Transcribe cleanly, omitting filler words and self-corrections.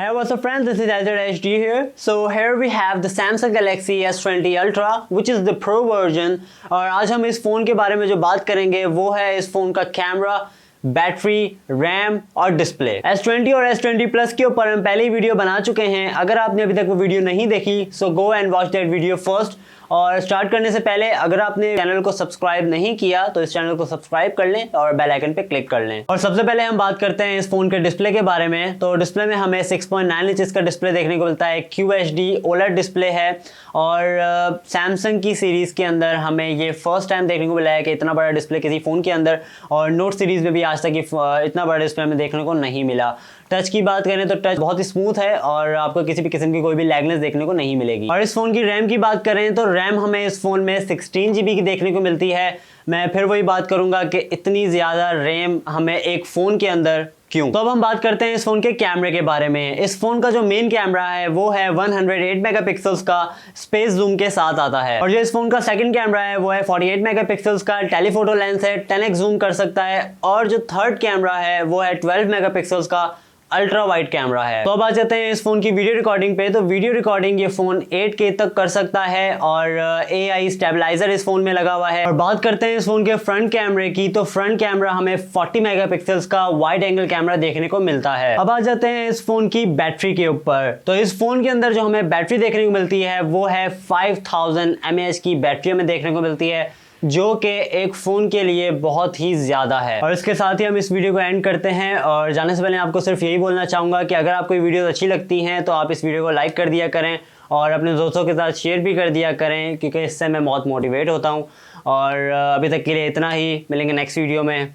Hey, what's up friends, this is SZIHD here. So here we have the Samsung Galaxy S20 Ultra which is the Pro version। और आज हम इस phone के बारे में जो बात करेंगे वो है इस फ़ोन का कैमरा, बैटरी, रैम और डिस्प्ले। S20 और S20 प्लस के ऊपर हम पहले ही वीडियो बना चुके हैं। अगर आपने अभी तक वो वीडियो नहीं देखी so go and watch that video first. और स्टार्ट करने से पहले अगर आपने चैनल को सब्सक्राइब नहीं किया तो इस चैनल को सब्सक्राइब कर लें और बेल आइकन पे क्लिक कर लें। और सबसे पहले हम बात करते हैं इस फोन के डिस्प्ले के बारे में। तो डिस्प्ले में हमें 6.9 इंचेस का डिस्प्ले देखने को मिलता है। QHD OLED डिस्प्ले है और सैमसंग की सीरीज़ के अंदर हमें ये फर्स्ट टाइम देखने को मिला है कि इतना बड़ा डिस्प्ले किसी फ़ोन के अंदर, और नोट सीरीज़ में भी आज तक इतना बड़ा डिस्प्ले हमें देखने को नहीं मिला। टच की बात करें तो टच बहुत ही स्मूथ है और आपको किसी भी किस्म की कोई भी लैगनेस देखने को नहीं मिलेगी। और इस फ़ोन की रैम की बात करें तो रैम हमें इस फ़ोन में 16 GB की देखने को मिलती है। मैं फिर वही बात करूंगा कि इतनी ज़्यादा रैम हमें एक फ़ोन के अंदर क्यों। तो अब हम बात करते हैं इस फ़ोन के कैमरे के बारे में। इस फ़ोन का जो मेन कैमरा है वो है 108 मेगापिक्सल्स का स्पेस जूम के साथ आता है। और जो इस फ़ोन का सेकंड कैमरा है वो है 48 मेगापिक्सल्स का टेलीफोटो लेंस है, 10x जूम कर सकता है। और जो थर्ड कैमरा है वो है 12 मेगापिक्सल्स का अल्ट्रा वाइड कैमरा है। तो अब आ जाते हैं इस फोन की वीडियो रिकॉर्डिंग पे। तो वीडियो रिकॉर्डिंग ये फोन 8K तक कर सकता है और AI स्टेबलाइजर इस फोन में लगा हुआ है। और बात करते हैं इस फोन के फ्रंट कैमरे की, तो फ्रंट कैमरा हमें 40 मेगापिक्सल्स का वाइड एंगल कैमरा देखने को मिलता है। अब आ जाते हैं इस फोन की बैटरी के ऊपर। तो इस फोन के अंदर जो हमें बैटरी देखने को मिलती है वो है 5000 mAh की बैटरी हमें देखने को मिलती है, जो कि एक फ़ोन के लिए बहुत ही ज़्यादा है। और इसके साथ ही हम इस वीडियो को एंड करते हैं। और जाने से पहले आपको सिर्फ यही बोलना चाहूँगा कि अगर आपको ये वीडियो अच्छी लगती हैं तो आप इस वीडियो को लाइक कर दिया करें और अपने दोस्तों के साथ शेयर भी कर दिया करें, क्योंकि इससे मैं बहुत मोटिवेट होता हूँ। और अभी तक के लिए इतना ही, मिलेंगे नेक्स्ट वीडियो में।